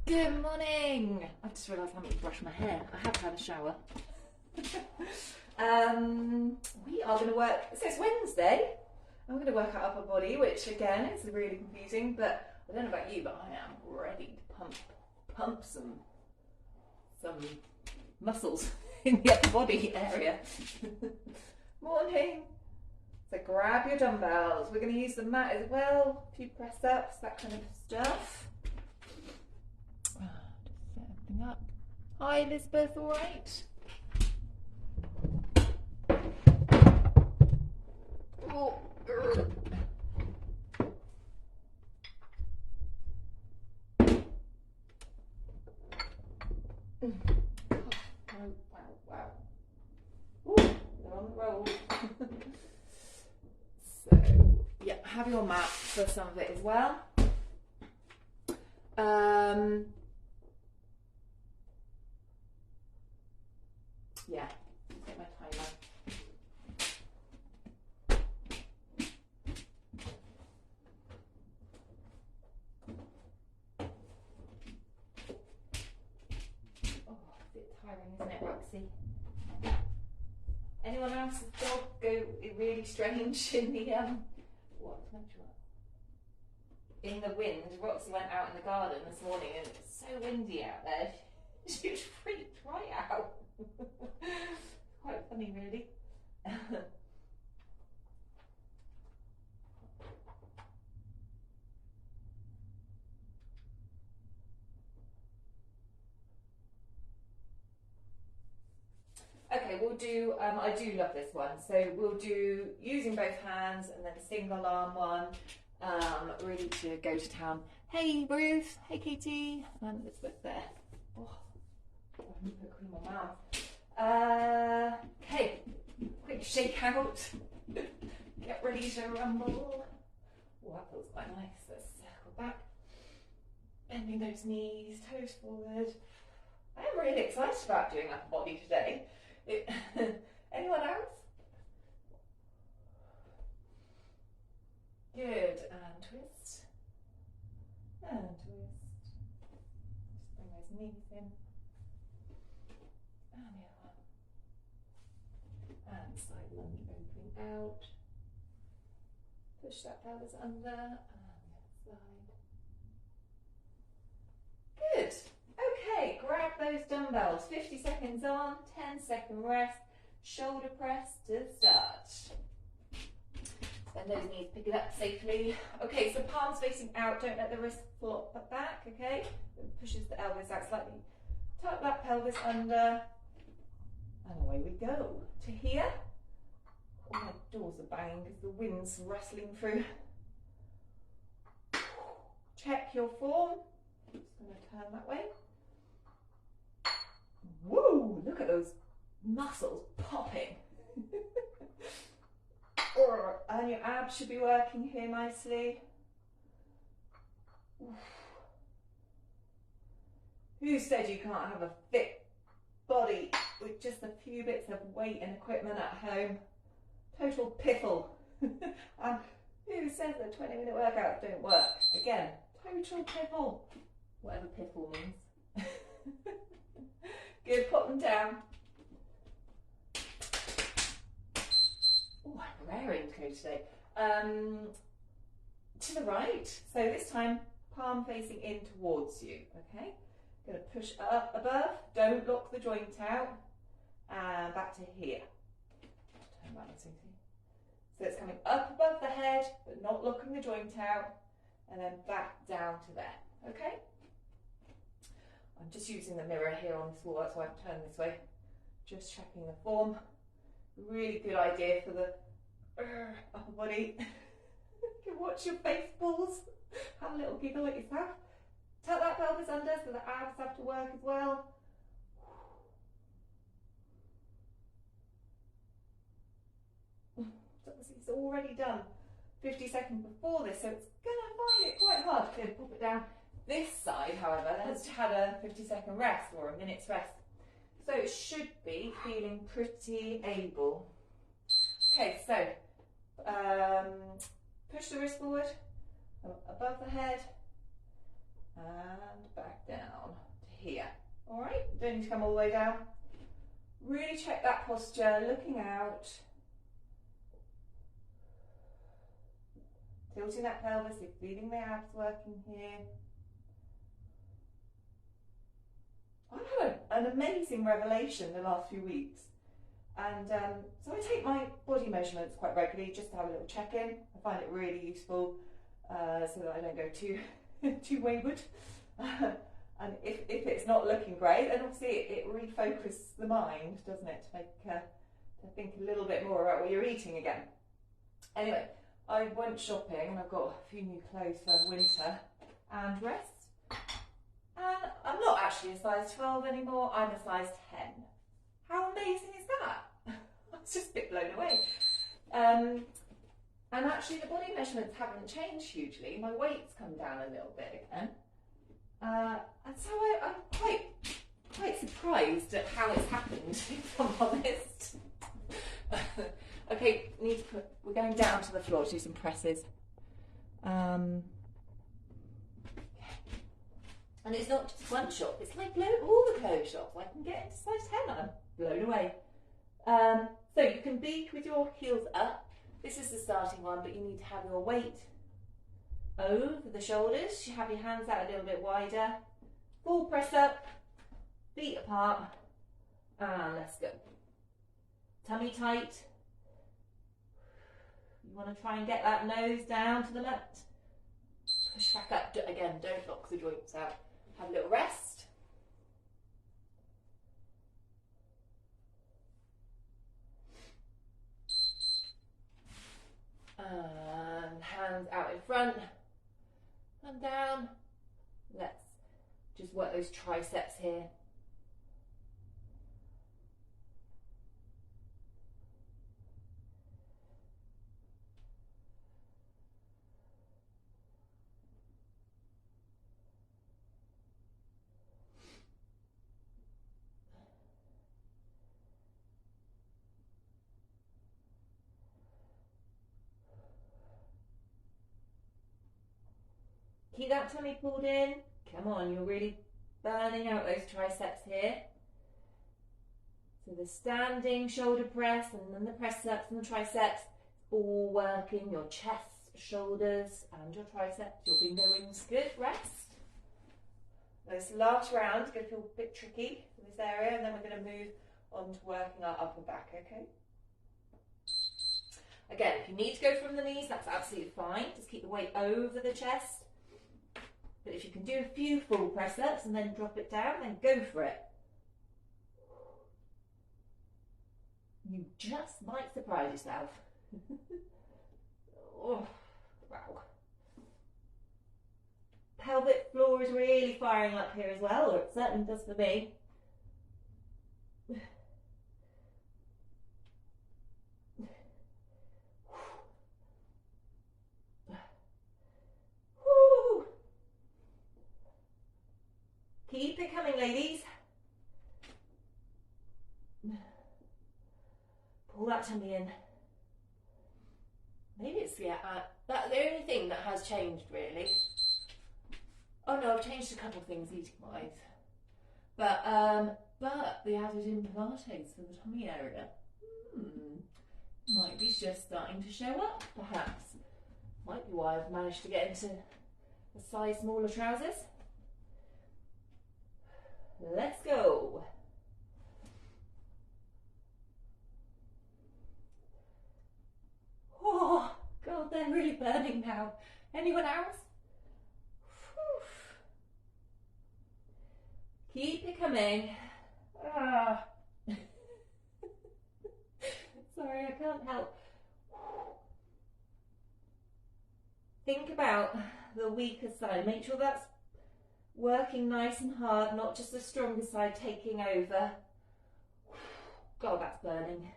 Good morning. I've just realised I haven't brushed my hair. I have had a shower. We are going to work, so it's Wednesday. I'm going to work our upper body, which again is really confusing, but I don't know about you, but I am ready to pump some muscles in the upper body area. Morning. So grab your dumbbells. We're going to use the mat as well, a few press ups, that kind of stuff. Just set everything up. Hi Elizabeth, all right? Oh, wow. Ooh, they're on the roll. So, yeah, have your mat for some of it as well. Yeah, get my timer. Oh, it's a bit tiring, isn't it, Roxy? Anyone else's dog go really strange in the in the wind? Roxy went out in the garden this morning and it was so windy out there. She was freaked right out. Quite funny, really. Okay, we'll do, I do love this one. So we'll do using both hands and then a single arm one, really to go to town. Hey Ruth, hey Katie, and Elizabeth there. Oh, I need to put cream on my mouth. Okay, quick shake out. Get ready to rumble. Oh, that feels quite nice. Let's circle back. Bending those knees, toes forward. I am really excited about doing upper body today. Anyone else? Good, and twist. And twist. Just bring those knees in. And the other one. And side lunge opening out. Push that pelvis under. And the other side. Good. Okay, grab those dumbbells. 50 seconds on, 10-second rest. Shoulder press to start. Bend those knees, pick it up safely. Okay, so palms facing out, don't let the wrist flop back, okay? It pushes the elbows out slightly. Tuck that pelvis under, and away we go. To here. Oh, my doors are banging because the wind's rustling through. Check your form. Just going to turn that way. Woo! Look at those muscles popping. And your abs should be working here nicely. Oof. Who said you can't have a fit body with just a few bits of weight and equipment at home? Total piffle. And who says that 20-minute workouts don't work? Again, total piffle. Whatever piffle means. Good, put them down. Oh, I'm raring to go today. To the right. So this time, palm facing in towards you. Okay. Going to push up above. Don't lock the joint out. And back to here. Turn around so you see. So it's coming up above the head, but not locking the joint out. And then back down to there. Okay. I'm just using the mirror here on this wall, that's why I've turned this way. Just checking the form. Really good idea for the upper body. You can watch your face balls. Have a little giggle at yourself. Tuck that pelvis under so the abs have to work as well. It's already done 50 seconds before this, so it's going to find it quite hard to pop it down. This side, however, has had a 50-second rest or a minute's rest. So it should be feeling pretty able. Okay, so push the wrist forward, above the head, and back down. don't need to come all the way down. Really check that posture, looking out. Tilting that pelvis, you're feeling the abs working here. I've had an amazing revelation the last few weeks. And so I take my body measurements quite regularly just to have a little check-in. I find it really useful so that I don't go too wayward. And if it's not looking great, then obviously it refocuses the mind, doesn't it, to make to think a little bit more about what you're eating again. Anyway, I went shopping and I've got a few new clothes for winter and rest. And I'm not actually a size 12 anymore, I'm a size 10. How amazing is that? I was just a bit blown away. And actually the body measurements haven't changed hugely. My weight's come down a little bit again. And so I'm quite surprised at how it's happened, if I'm honest. Okay, we're going down to the floor to do some presses. And it's not just one shop, it's like all the clothes shops. I can get into size 10, I'm blown away. So you can be with your heels up. This is the starting one, but you need to have your weight over the shoulders. You have your hands out a little bit wider. Full press up, feet apart, and let's go. Tummy tight. You want to try and get that nose down to the mat. Push back up. Again, don't lock the joints out. Have a little rest. And hands out in front and down. Let's just work those triceps here. Keep that tummy pulled in. Come on, you're really burning out those triceps here. So the standing shoulder press and then the press ups and the triceps, all working your chest, shoulders and your triceps. Your bingo wings, good, rest. This last round is going to feel a bit tricky in this area, and then we're going to move on to working our upper back, okay? Again, if you need to go from the knees, that's absolutely fine. Just keep the weight over the chest. But if you can do a few full press ups and then drop it down, then go for it. You just might surprise yourself. Oh, wow. Pelvic floor is really firing up here as well, or it certainly does for me. Keep it coming, ladies. Pull that tummy in. Maybe it's the only thing that has changed, really. Oh no, I've changed a couple of things eating-wise. But the added in Pilates for the tummy area. Might be just starting to show up, perhaps. Might be why I've managed to get into a size smaller trousers. Let's go. Oh, God, they're really burning now. Anyone else? Whew. Keep it coming. Ah. Sorry, I can't help. Think about the weaker side. Make sure that's working nice and hard, not just the stronger side taking over. God, that's burning.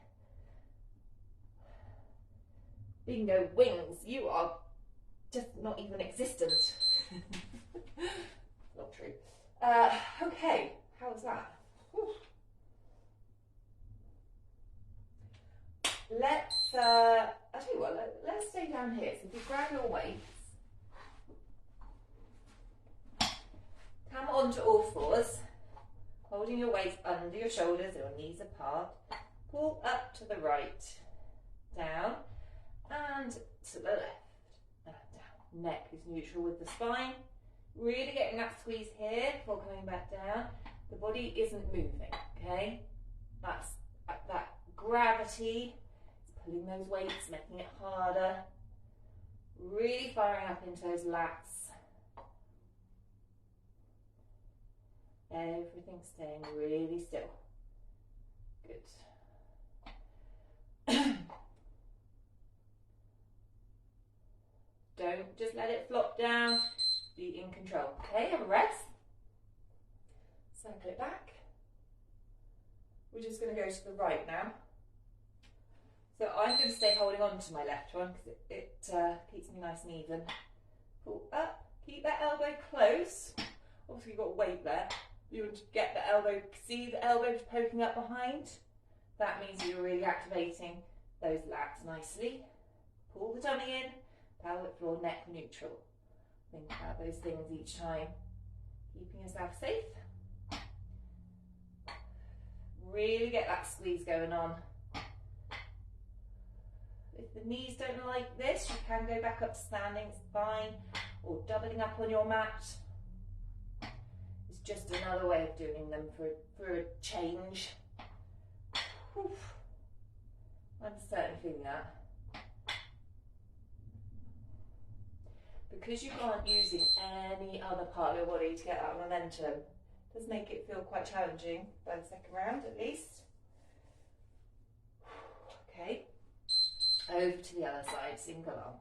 Bingo wings, you are just not even existent. Not true. Okay, how was that? Whew. I'll tell you what, let's stay down here. So if you grab your weights, come onto all fours, holding your weight under your shoulders, your knees apart. Pull up to the right, down, and to the left, and down. Neck is neutral with the spine. Really getting that squeeze here before coming back down. The body isn't moving, okay? That's that gravity. It's pulling those weights, making it harder. Really firing up into those lats. Everything's staying really still. Good. Don't just let it flop down. Be in control. Okay, have a rest. Circle it back. We're just going to go to the right now. So I'm going to stay holding on to my left one because it keeps me nice and even. Pull up. Keep that elbow close. Obviously you've got weight there. You want to get the elbow, see the elbow poking up behind? That means you're really activating those lats nicely. Pull the tummy in, pelvic floor, neck neutral. Think about those things each time. Keeping yourself safe. Really get that squeeze going on. If the knees don't like this, you can go back up to standing, it's fine. Or doubling up on your mat. It's just another way of doing them for a change. Oof. I'm certainly feeling that. Because you aren't using any other part of your body to get that momentum, it does make it feel quite challenging by the second round at least. Okay, over to the other side, single arm.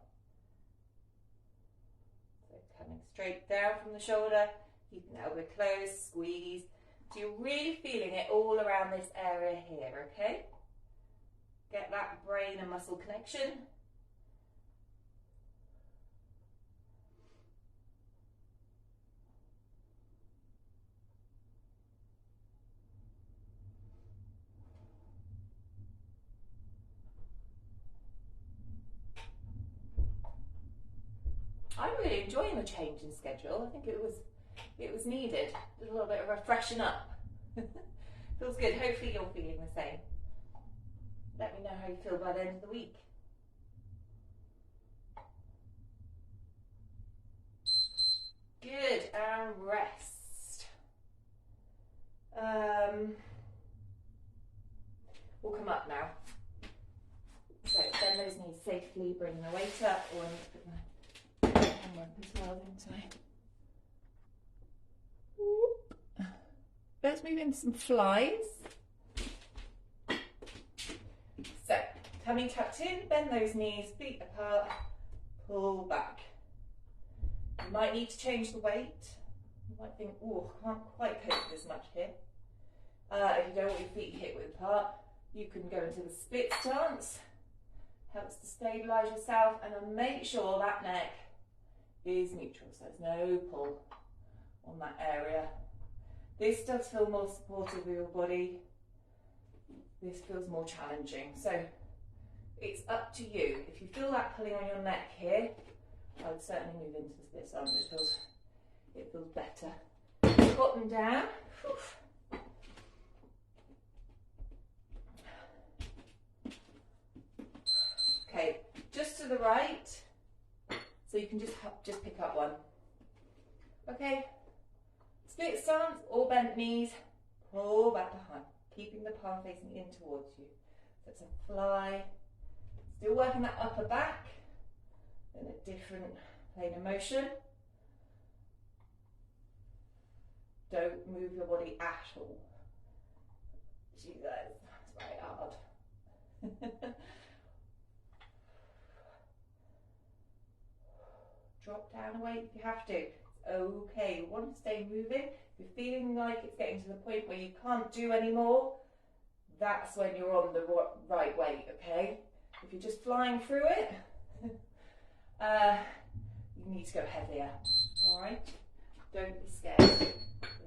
So coming straight down from the shoulder, keeping the elbow closed, squeeze. So you're really feeling it all around this area here, okay? Get that brain and muscle connection. I'm really enjoying the change in schedule. I think it was needed. Just a little bit of a freshen up. Feels good. Hopefully you're feeling the same. Let me know how you feel by the end of the week. Good, and rest. We'll come up now. So bend those knees safely, bring the weight up, or put my camera up as well, don't I? Let's move into some flies. So, tummy tucked in, bend those knees, feet apart, pull back. You might need to change the weight. You might think, oh, I can't quite cope with this much here. If you don't want your feet hip width apart, you can go into the split stance. Helps to stabilise yourself and make sure that neck is neutral, so there's no pull on that area. This does feel more supportive of your body. This feels more challenging, so it's up to you. If you feel that pulling on your neck here, I would certainly move into the split stance. It feels better. Squat them down. Whew. Okay, just to the right, so you can just pick up one. Okay, split stance or bent knees, pull back behind, keeping the palm facing in towards you. So it's a fly, still working that upper back in a different plane of motion. Don't move your body at all. Gee, that's very hard. Drop down a weight if you have to. It's okay. You want to stay moving. If you're feeling like it's getting to the point where you can't do any more, that's when you're on the right weight, okay? If you're just flying through it, you need to go heavier, all right? Don't be scared of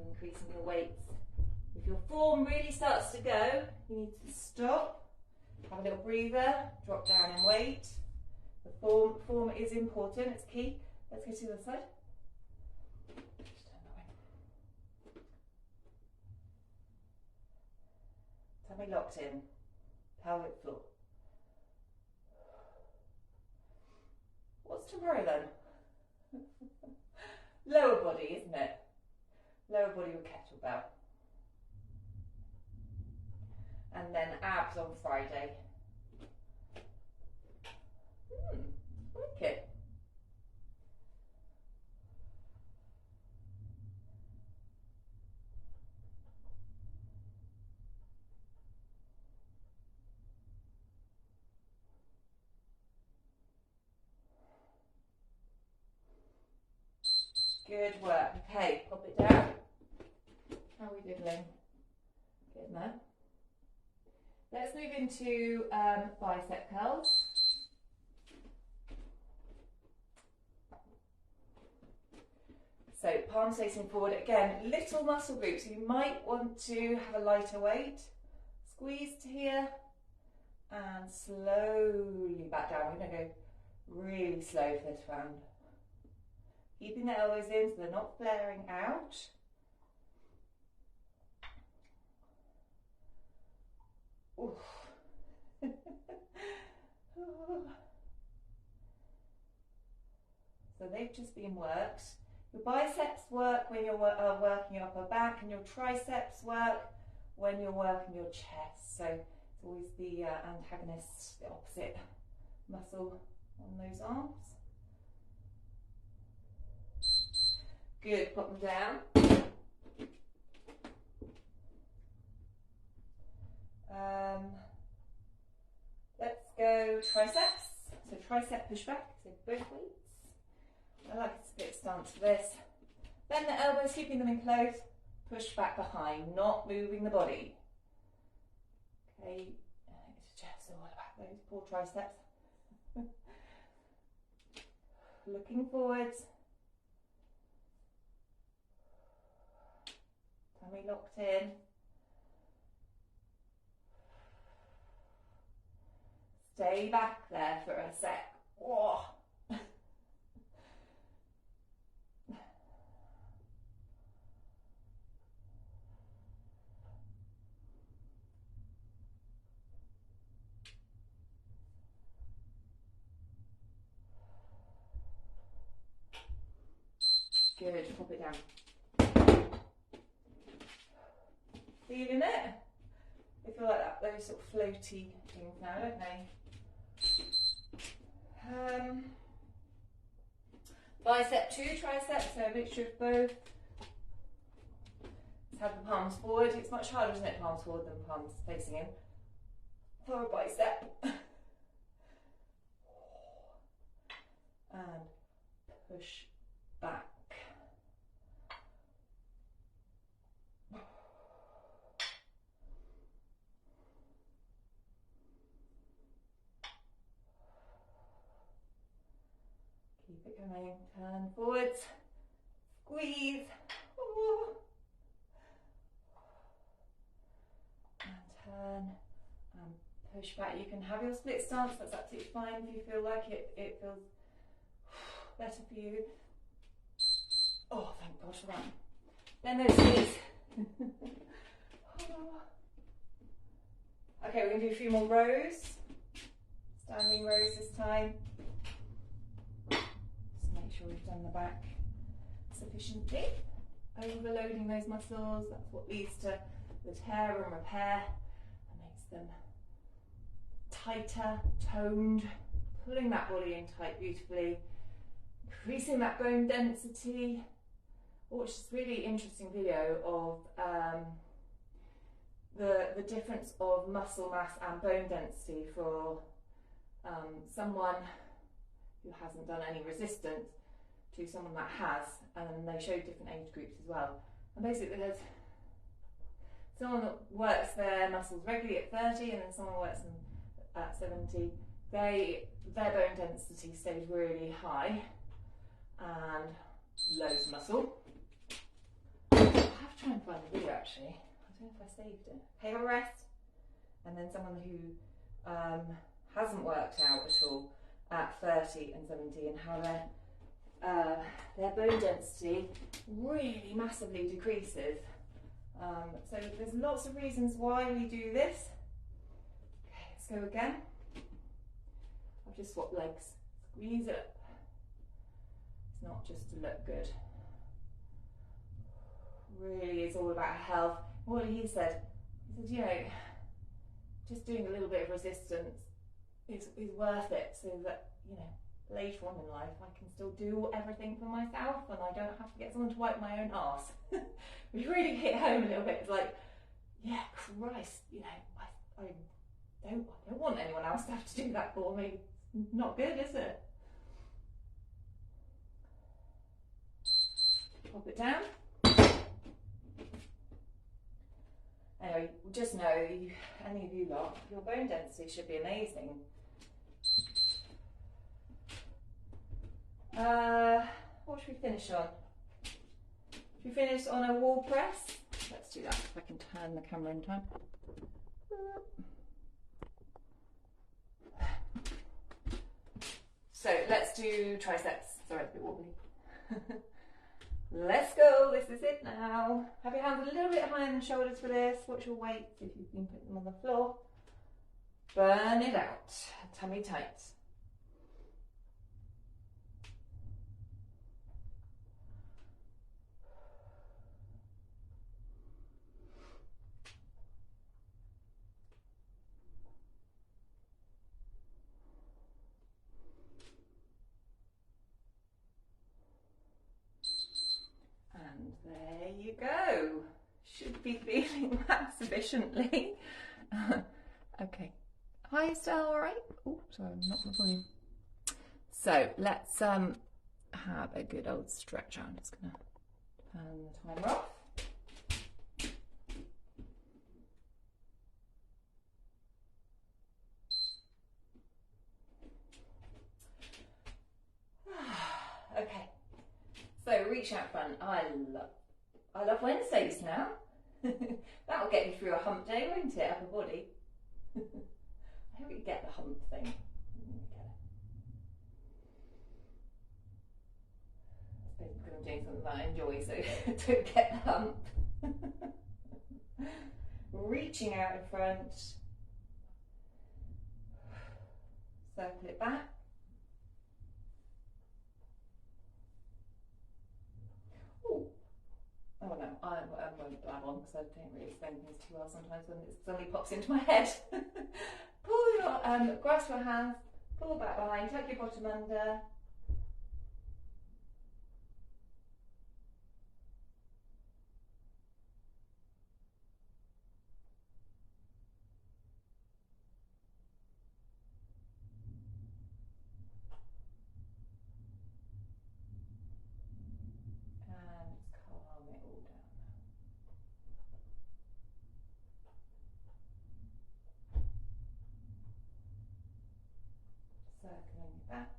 increasing your weights. If your form really starts to go, you need to stop, have a little breather, drop down in weight. The form is important, it's key. Let's go to the other side. Just turn that way. tummy locked in, pelvic floor. What's tomorrow then? Lower body, isn't it? Lower body with kettlebell. And then abs on Friday. Like it. Good work. Okay, pop it down. How are we doing? Good, man. Let's move into bicep curls. So palms facing forward. Again, little muscle groups. You might want to have a lighter weight. Squeeze to here and slowly back down. We're going to go really slow for this round. Keeping the elbows in so they're not flaring out. Oof. So they've just been worked. Your biceps work when you're working your upper back, and your triceps work when you're working your chest. So it's always the antagonist, the opposite muscle on those arms. Good, put them down. Let's go triceps. So tricep push back, so both weights. I like a split stance for this. Bend the elbows, keeping them in close. Push back behind, not moving the body. Okay, it's just all about those poor triceps. Looking forwards. Tummy locked in. Stay back there for a sec. Whoa. Good, pop it down. Feeling it? They feel like that, those sort of floaty things now, don't they? Bicep 2, tricep, so a mixture of both. Let's have the palms forward. It's much harder, isn't it, palms forward than palms facing in. For a bicep. And push back. Keep it coming, turn forwards, squeeze, ooh. And turn and push back. You can have your split stance, that's absolutely fine if you feel like it feels better for you. Oh, thank God for that. Then those knees. Okay, we're going to do a few more rows. Standing rows this time. Make sure we've done the back sufficiently. Overloading those muscles, that's what leads to the tear and repair and makes them tighter, toned, pulling that body in tight beautifully, increasing that bone density. Watch this really interesting video of the difference of muscle mass and bone density for someone who hasn't done any resistance to someone that has, and they showed different age groups as well. And basically there's someone that works their muscles regularly at 30 and then someone works them at 70. Their bone density stays really high and loads of muscle. I have to try and find the video actually. I don't know if I saved it. Okay, have a rest. And then someone who hasn't worked out at all at 30 and 70 and how their bone density really massively decreases So there's lots of reasons why we do this. Okay, let's go again. I've just swapped legs. Squeeze it up. It's not just to look good. Really, it's all about health. What he said, you know, just doing a little bit of resistance is worth it, so that, you know, later on in life I can still do everything for myself and I don't have to get someone to wipe my own arse. Which really hit home a little bit. It's like, yeah, Christ, you know, I don't want anyone else to have to do that for me. It's not good, is it? Pop it down. Anyway, just know, any of you lot, your bone density should be amazing. What should we finish on? Should we finish on a wall press? Let's do that, if I can turn the camera in time. So let's do triceps. Sorry, it's a bit wobbly. Let's go, this is it now. Have your hands a little bit higher than shoulders for this. Watch your weights if you can put them on the floor. Burn it out, tummy tight. And there you go. Should be feeling that sufficiently. Okay. Hi, Estelle, all right? Oh, sorry, I'm not the volume. So let's have a good old stretch. I'm just gonna turn the timer off. Okay. So reach out front. I love Wednesdays now. That'll get you through a hump day, won't it? Upper body. I hope you get the hump thing. I suppose because I'm doing something that I enjoy, so don't get the hump. Reaching out in front. Circle it back. Oh no, I won't blab on because I don't really explain things too well sometimes when it suddenly pops into my head. Pull your, grasp your hands, pull back behind, tuck your bottom under. Circling it back.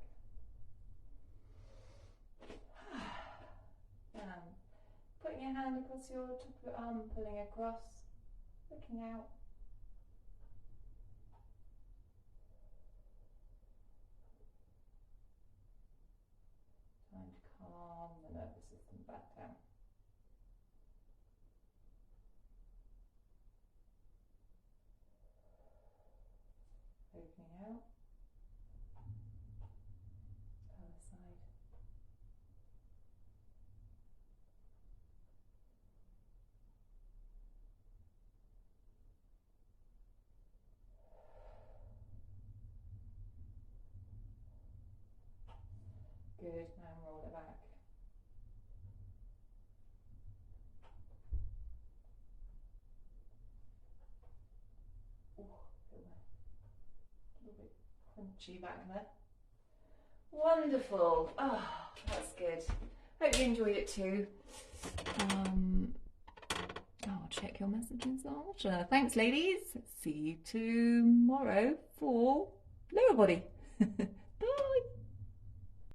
Putting your hand across your top of your arm, pulling across, looking out. Trying to calm the nervous system back down. Opening out. Other side. Good, now roll it back. Ooh, a little bit crunchy back there. Wonderful. Oh, that's good. Hope you enjoyed it too. I'll check your messages after. Thanks, ladies. See you tomorrow for lower body. Bye.